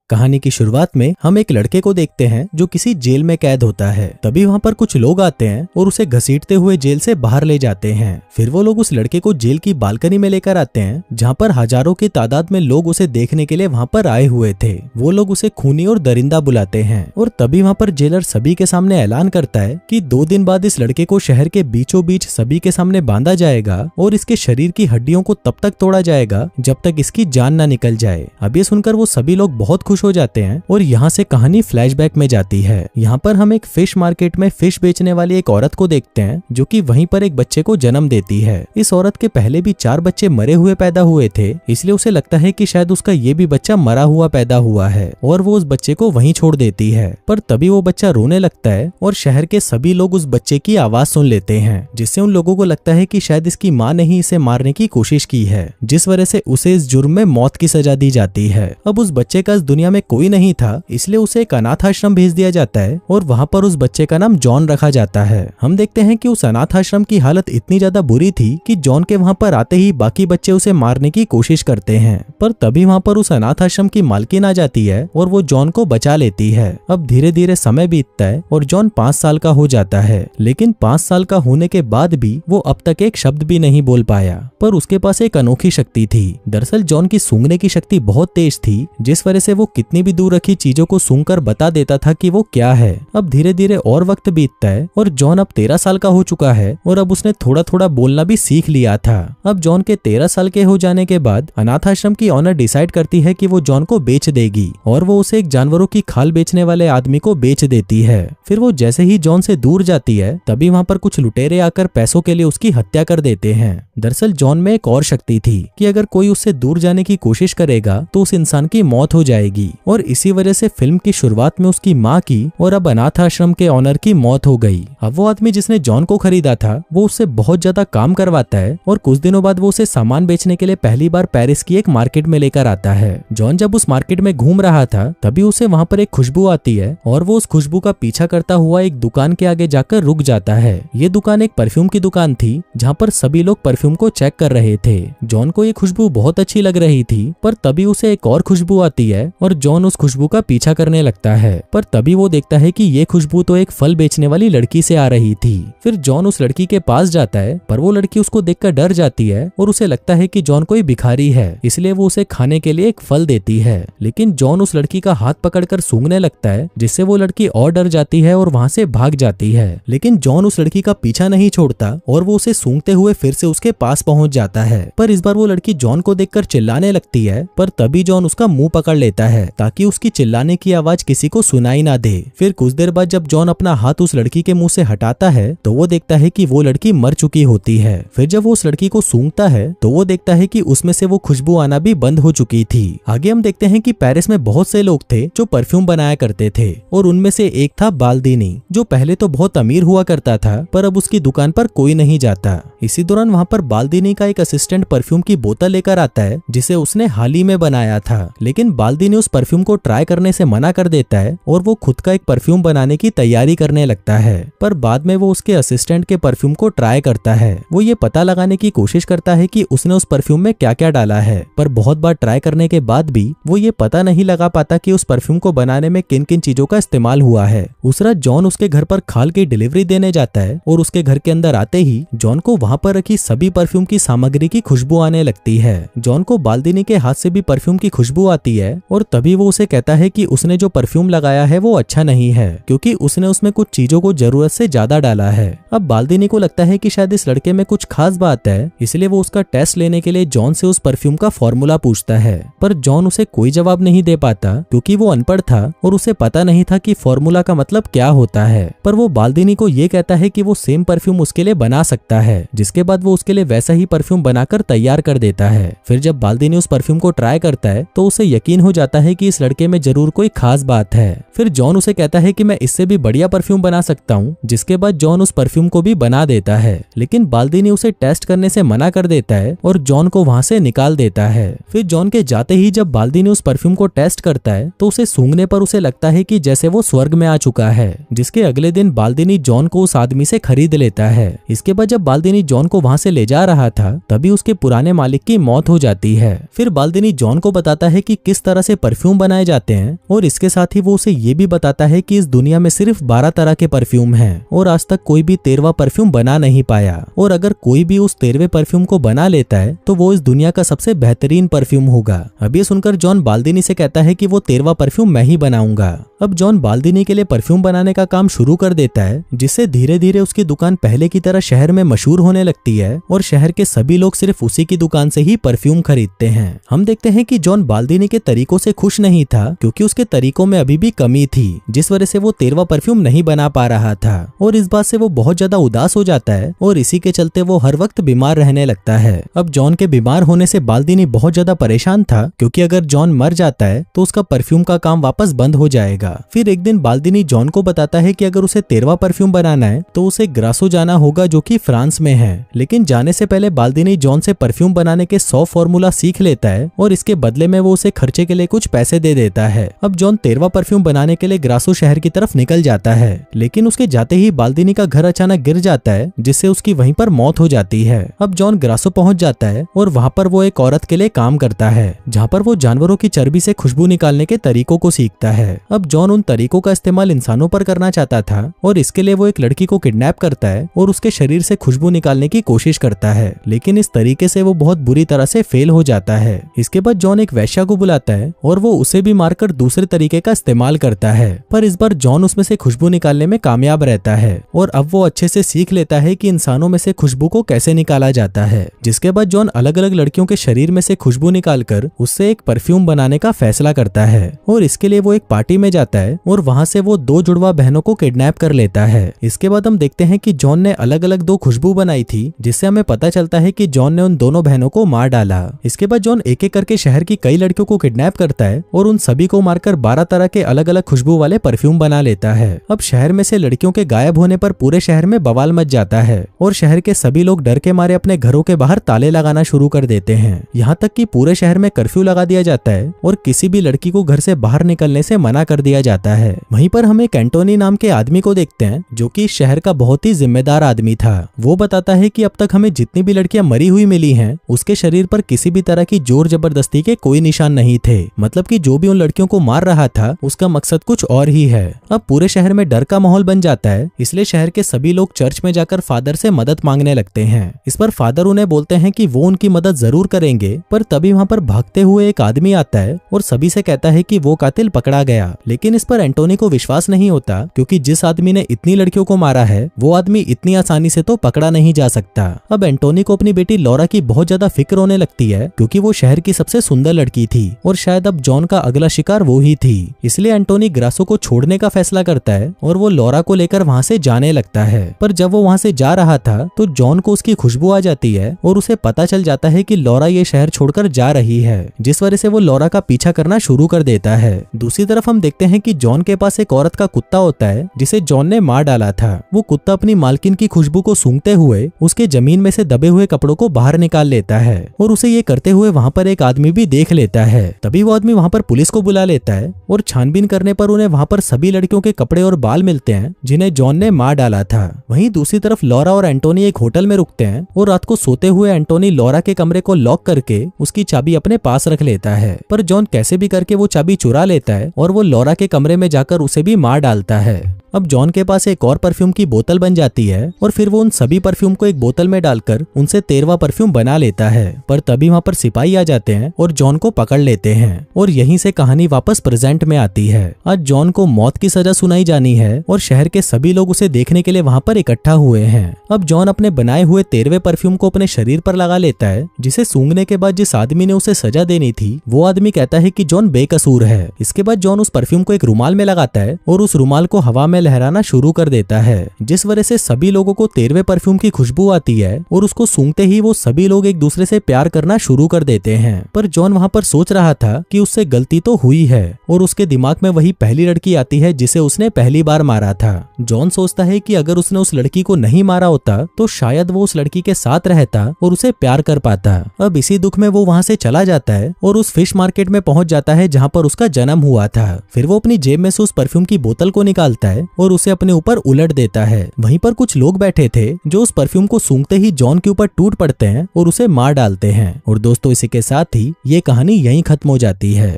कहानी की शुरुआत में हम एक लड़के को देखते हैं जो किसी जेल में कैद होता है। तभी वहाँ पर कुछ लोग आते हैं और उसे घसीटते हुए जेल से बाहर ले जाते हैं। फिर वो लोग उस लड़के को जेल की बालकनी में लेकर आते हैं, जहाँ पर हजारों की तादाद में लोग उसे देखने के लिए वहाँ पर आए हुए थे। वो लोग उसे खूनी और दरिंदा बुलाते हैं और तभी वहाँ पर जेलर सभी के सामने ऐलान करता है कि 2 दिन बाद इस लड़के को शहर के बीचों बीच सभी के सामने बांधा जाएगा और इसके शरीर की हड्डियों को तब तक तोड़ा जाएगा जब तक इसकी जान ना निकल जाए। अब ये सुनकर वो सभी लोग बहुत खुश हो जाते हैं और यहाँ से कहानी फ्लैशबैक में जाती है। यहाँ पर हम एक फिश मार्केट में फिश बेचने वाली एक औरत को देखते हैं जो कि वहीं पर एक बच्चे को जन्म देती है। इस औरत के पहले भी 4 बच्चे मरे हुए पैदा हुए थे, इसलिए उसे लगता है कि शायद उसका ये भी बच्चा मरा हुआ पैदा हुआ है और वो उस बच्चे को वहीं छोड़ देती है। पर तभी वो बच्चा रोने लगता है और शहर के सभी लोग उस बच्चे की आवाज सुन लेते हैं, जिससे उन लोगों को लगता है कि शायद इसकी माँ ने ही इसे मारने की कोशिश की है, जिस वजह से उसे इस जुर्म में मौत की सजा दी जाती है। अब उस बच्चे का इस दुनिया में कोई नहीं था, इसलिए उसे एक अनाथ आश्रम भेज दिया जाता है और वहाँ पर उस बच्चे का नाम जॉन रखा जाता है। हम देखते हैं कि उस अनाथ आश्रम की हालत इतनी ज्यादा बुरी थी कि जॉन के वहाँ पर आते ही बाकी बच्चे उसे मारने की कोशिश करते हैं, पर तभी वहाँ पर उस अनाथ आश्रम की मालकिन आ जाती है और वो जॉन को बचा लेती है। अब धीरे धीरे समय बीतता है और जॉन 5 साल का हो जाता है, लेकिन 5 साल का होने के बाद भी वो अब तक एक शब्द भी नहीं बोल पाया। पर उसके पास एक अनोखी शक्ति थी। दरअसल जॉन की सूंघने की शक्ति बहुत तेज थी, जिस वजह से वो कितनी भी दूर रखी चीजों को सूंघकर बता देता था कि वो क्या है। अब धीरे धीरे और वक्त बीतता है और जॉन अब 13 साल का हो चुका है और अब उसने थोड़ा थोड़ा बोलना भी सीख लिया था। अब जॉन के 13 साल के हो जाने के बाद अनाथ आश्रम की ऑनर डिसाइड करती है कि वो जॉन को बेच देगी और वो उसे एक जानवरों की खाल बेचने वाले आदमी को बेच देती है। फिर वो जैसे ही जॉन से दूर जाती है तभी वहाँ पर कुछ लुटेरे आकर पैसों के लिए उसकी हत्या कर देते हैं। दरअसल जॉन में एक और शक्ति थी कि अगर कोई उससे दूर जाने की कोशिश करेगा तो उस इंसान की मौत हो जाएगी और इसी वजह से फिल्म की शुरुआत में उसकी माँ की और अब अनाथ आश्रम के ऑनर की मौत हो गई। अब वो आदमी जिसने जॉन को खरीदा था वो उससे बहुत ज्यादा काम करवाता है और कुछ दिनों बाद वो उसे सामान बेचने के लिए पहली बार पेरिस की एक मार्केट में लेकर आता है। जॉन जब उस मार्केट में घूम रहा था तभी उसे वहाँ पर एक खुशबू आती है और वो उस खुशबू का पीछा करता हुआ एक दुकान के आगे जाकर रुक जाता है। ये दुकान एक परफ्यूम की दुकान थी जहाँ पर सभी लोग परफ्यूम को चेक कर रहे थे। जॉन को ये खुशबू बहुत अच्छी लग रही थी, पर तभी उसे एक और खुशबू आती है और जॉन उस खुशबू का पीछा करने लगता है। पर तभी वो देखता है कि ये खुशबू तो एक फल बेचने वाली लड़की से आ रही थी। फिर जॉन उस लड़की के पास जाता है, पर वो लड़की उसको देखकर डर जाती है और उसे लगता है कि जॉन कोई भिखारी है, इसलिए वो उसे खाने के लिए एक फल देती है। लेकिन जॉन उस लड़की का हाथ पकड़कर सूंघने लगता है, जिससे वो लड़की और डर जाती है और वहाँ से भाग जाती है। लेकिन जॉन उस लड़की का पीछा नहीं छोड़ता और वो उसे सूंघते हुए फिर से उसके पास पहुंच जाता है। पर इस बार वो लड़की जॉन को देखकर चिल्लाने लगती है, पर तभी जॉन उसका मुंह पकड़ लेता है ताकि उसकी चिल्लाने की आवाज किसी को सुनाई ना दे। फिर कुछ देर बाद जब जॉन अपना हाथ उस लड़की के मुंह से हटाता है तो वो देखता है कि वो लड़की मर चुकी होती है। फिर जब वो उस लड़की को सूंघता है तो वो देखता है कि उसमें से वो खुशबू आना भी बंद हो चुकी थी। आगे हम देखते हैं कि पेरिस में बहुत से लोग थे जो परफ्यूम बनाया करते थे और उनमें से एक था बाल्दीनी, जो पहले तो बहुत अमीर हुआ करता था पर अब उसकी दुकान पर कोई नहीं जाता। इसी दौरान वहाँ पर बाल्दीनी का एक असिस्टेंट परफ्यूम की बोतल लेकर आता है जिसे उसने हाल ही में बनाया था, लेकिन बाल्दीनी उस परफ्यूम को ट्राई करने से मना कर देता है और वो खुद का एक परफ्यूम बनाने की तैयारी करने लगता है। पर बाद में वो उसके असिस्टेंट के परफ्यूम को ट्राई करता है। वो ये पता लगाने की कोशिश करता है कि उसने उस परफ्यूम में क्या क्या डाला है, पर बहुत बार ट्राई करने के बाद भी वो ये पता नहीं लगा पाता कि उस परफ्यूम को बनाने में किन किन चीजों का इस्तेमाल हुआ है। उस रात जॉन उसके घर पर खाल की डिलीवरी देने जाता है और उसके घर के अंदर आते ही जॉन को वहाँ पर रखी सभी परफ्यूम की सामग्री की खुशबू आने लगती है। जॉन को बाल्दीनी के हाथ से भी परफ्यूम की खुशबू आती है और तभी वो उसे कहता है कि उसने जो परफ्यूम लगाया है वो अच्छा नहीं है, क्योंकि उसने उसमें कुछ चीजों को जरूरत से ज्यादा डाला है। अब बाल्दीनी को लगता है कि शायद इस लड़के में कुछ खास बात है, इसलिए वो उसका टेस्ट लेने के लिए जॉन से उस परफ्यूम का फॉर्मूला पूछता है। पर जॉन उसे कोई जवाब नहीं दे पाता क्योंकि वो अनपढ़ था और उसे पता नहीं था कि फॉर्मूला का मतलब क्या होता है। पर वो बाल्दीनी को ये कहता है कि वो सेम परफ्यूम उसके लिए बना सकता है, जिसके बाद वो उसके लिए वैसा ही परफ्यूम बनाकर तैयार कर देता है। फिर जब बाल्दीनी उस परफ्यूम को ट्राई करता है तो उसे यकीन हो जाता है कि इस लड़के में जरूर कोई खास बात है। फिर जॉन उसे कहता है कि मैं इससे भी बढ़िया परफ्यूम बना सकता हूँ, जिसके बाद जॉन उस परफ्यूम को भी बना देता है। लेकिन बाल्दीनी उसे टेस्ट करने से मना कर देता है और जॉन को वहाँ से निकाल देता है। फिर जॉन के जाते ही जब बाल्दीनी उस परफ्यूम को टेस्ट करता है तो उसे सूंघने पर उसे लगता है कि जैसे वो स्वर्ग में आ चुका है, जिसके अगले दिन बाल्दीनी जॉन को उस आदमी से खरीद लेता है। इसके बाद जब बाल्दीनी जॉन को वहाँ से ले जा रहा था तभी उसके पुराने मालिक की मौत हो जाती है। फिर बाल्दीनी जॉन को बताता है कि किस तरह से परफ्यूम बनाए जाते हैं और इसके साथ ही वो उसे ये भी बताता है कि इस दुनिया में सिर्फ 12 तरह के परफ्यूम हैं और आज तक कोई भी 13वां परफ्यूम बना नहीं पाया, और अगर कोई भी उस 13वें परफ्यूम को बना लेता है तो वो इस दुनिया का सबसे बेहतरीन परफ्यूम होगा। अब ये सुनकर जॉन बाल्दिनी से कहता है कि वो 13वां परफ्यूम मैं ही बनाऊंगा। अब जॉन बाल्दिनी के लिए परफ्यूम बनाने का काम शुरू कर देता है, जिससे धीरे धीरे उसकी दुकान पहले की तरह शहर में मशहूर होने लगती है और शहर के सभी लोग सिर्फ उसी की दुकान से ही परफ्यूम खरीदते हैं। हम देखते हैं कि जॉन बाल्दिनी के तरीकों से खुश नहीं था, क्योंकि उसके तरीकों में अभी भी कमी थी, जिस वजह से वो 13वां परफ्यूम नहीं बना पा रहा था और इस बात से वो बहुत ज्यादा उदास हो जाता है और इसी के चलते वो हर वक्त बीमार रहने लगता है। अब जॉन के बीमार होने से बाल्दिनी बहुत ज्यादा परेशान था, क्योंकि अगर जॉन मर जाता है तो उसका परफ्यूम का काम वापस बंद हो जाएगा। फिर एक दिन बाल्दिनी जॉन को बताता है कि अगर उसे 13वां परफ्यूम बनाना है तो उसे ग्रासो जाना होगा, जो कि फ्रांस में है। लेकिन जाने से पहले बाल्दिनी जॉन से परफ्यूम बनाने के 100 फॉर्मूला सीख लेता है और इसके बदले में वो उसे खर्चे के लिए कुछ पैसे दे देता है। अब जॉन 13वां परफ्यूम बनाने के लिए ग्रासो शहर की तरफ निकल जाता है, लेकिन उसके जाते ही बाल्दिनी का घर अचानक गिर जाता है, जिससे उसकी वहीं पर मौत हो जाती है। अब जॉन ग्रासो पहुंच जाता है और वहां पर वो एक औरत के लिए काम करता है, जहां पर वो जानवरों की चर्बी से खुशबू निकालने के तरीकों को सीखता है। अब जॉन उन तरीकों का इस्तेमाल इंसानों पर करना चाहता था और इसके लिए वो एक लड़की को किडनैप करता है और उसके शरीर से खुशबू निकालने की कोशिश करता है, लेकिन इस तरीके से वो बहुत बुरी तरह से फेल हो जाता है। इसके बाद जॉन एक वैश्या को बुलाता है और वो उसे भी मारकर दूसरे तरीके का इस्तेमाल करता है, पर इस बार जॉन उसमें से खुशबू निकालने में कामयाब रहता है और अब वो अच्छे से सीख लेता है कि इंसानों में से खुशबू को कैसे निकाला जाता है। जिसके बाद जॉन अलग अलग लड़कियों के शरीर में से खुशबू निकालकर उससे एक परफ्यूम बनाने का फैसला करता है और इसके लिए वो एक पार्टी में जाता है और वहां से वो 2 जुड़वा बहनों को किडनैप कर लेता है। इसके बाद हम देखते हैं कि जॉन ने अलग अलग 2 खुशबू बनाई थी, जिससे हमें पता चलता है कि जॉन ने उन दोनों बहनों को मार डाला। इसके बाद जॉन एक एक करके शहर की कई लड़कियों को किडनैप करता है और उन सभी को मारकर 12 तरह के अलग अलग खुशबू वाले परफ्यूम बना लेता है। अब शहर में से लड़कियों के गायब होने पर पूरे शहर में बवाल मच जाता है और शहर के सभी लोग डर के मारे अपने घरों के बाहर ताले लगाना शुरू कर देते हैं। यहाँ तक कि पूरे शहर में कर्फ्यू लगा दिया जाता है और किसी भी लड़की को घर से बाहर निकलने से मना कर दिया जाता है। वहीं पर हम एक एंटोनी नाम के आदमी को देखते हैं, जो कि शहर का बहुत ही जिम्मेदार आदमी था। वो बताता है कि अब तक हमें जितनी भी लड़कियां मरी हुई मिली हैं, उसके शरीर पर किसी भी तरह की जोर जबरदस्ती के कोई निशान नहीं थे। मतलब कि जो भी उन लड़कियों को मार रहा था उसका मकसद कुछ और ही है। अब पूरे शहर में डर का माहौल बन जाता है, इसलिए शहर के सभी लोग चर्च में जाकर फादर से मदद मांगने लगते हैं। इस पर फादर उन्हें बोलते हैं कि वो उनकी मदद जरूर करेंगे, पर तभी वहाँ पर भागते हुए एक आदमी आता है और सभी से कहता है कि वो कातिल पकड़ा गया। लेकिन इस पर एंटोनी को विश्वास नहीं होता, क्योंकि जिस आदमी ने इतनी लड़कियों को मारा है वो आदमी इतनी आसानी से तो पकड़ा नहीं जा सकता। अब एंटोनी को अपनी बेटी लॉरा की बहुत ज्यादा फिक्र होने लगती है, क्योंकि वो शहर की सबसे सुंदर लड़की थी और शायद अब जॉन का अगला शिकार वो ही थी। इसलिए एंटोनी ग्रासो को छोड़ने का फैसला करता है और वो लॉरा को लेकर वहाँ से जाने लगता है। पर जब वो वहाँ से जा रहा था तो जॉन को उसकी खुशबू आ जाती है और उसे पता चल जाता है कि लॉरा ये शहर छोड़कर जा रही है, जिस वजह से वो लॉरा का पीछा करना शुरू कर देता है। दूसरी तरफ हम देखते हैं कि जॉन के पास एक औरत का कुत्ता होता है, जिसे जॉन ने मार डाला था। वो कुत्ता अपनी मालकिन की खुशबू को सूंघते हुए उसके जमीन में से दबे हुए कपड़ों को बाहर निकाल लेता है और उसे ये करते हुए वहाँ पर एक आदमी भी देख लेता है। तभी वो आदमी वहाँ पर पुलिस को बुला लेता है और छानबीन करने पर उन्हें वहाँ पर सभी लड़कियों के कपड़े और बाल मिलते हैं, जिन्हें जॉन ने मार डाला था। वहीं दूसरी तरफ लॉरा और एंटोनी एक होटल में रुकते हैं और रात को सोते हुए एंटोनी लॉरा के कमरे को लॉक करके उसकी चाबी अपने पास रख लेता है, पर जॉन कैसे भी करके वो चाबी चुरा लेता है और वो लॉरा के कमरे में जाकर उसे भी मार डालता है। अब जॉन के पास एक और परफ्यूम की बोतल बन जाती है और फिर वो उन सभी परफ्यूम को एक बोतल में डालकर उनसे 13वां परफ्यूम बना लेता है। पर तभी वहाँ पर सिपाही आ जाते हैं और जॉन को पकड़ लेते हैं और यहीं से कहानी वापस प्रेजेंट में आती है। आज जॉन को मौत की सजा सुनाई जानी है और शहर के सभी लोग उसे देखने के लिए वहाँ पर इकट्ठा हुए हैं। अब जॉन अपने बनाए हुए 13वें परफ्यूम को अपने शरीर पर लगा लेता है, जिसे सूंघने के बाद जिस आदमी ने उसे सजा देनी थी वो आदमी कहता है कि जॉन बेकसूर है। इसके बाद जॉन उस परफ्यूम को एक रुमाल में लगाता है और उस रुमाल को हवा में लहराना शुरू कर देता है, जिस वजह से सभी लोगों को 13वें परफ्यूम की खुशबू आती है और उसको सूंघते ही वो सभी लोग एक दूसरे से प्यार करना शुरू कर देते हैं। पर जॉन वहाँ पर सोच रहा था कि उससे गलती तो हुई है और उसके दिमाग में वही पहली लड़की आती है जिसे उसने पहली बार मारा था। जॉन सोचता है कि अगर उसने उस लड़की को नहीं मारा होता तो शायद वो उस लड़की के साथ रहता और उसे प्यार कर पाता। अब इसी दुख में वो वहाँ से चला जाता है और उस फिश मार्केट में पहुंच जाता है जहाँ पर उसका जन्म हुआ था। फिर वो अपनी जेब में से उस परफ्यूम की बोतल को निकालता है और उसे अपने ऊपर उलट देता है। वहीं पर कुछ लोग बैठे थे जो उस परफ्यूम को सूंघते ही जॉन के ऊपर टूट पड़ते हैं और उसे मार डालते हैं। और दोस्तों, इसी के साथ ही ये कहानी यहीं खत्म हो जाती है।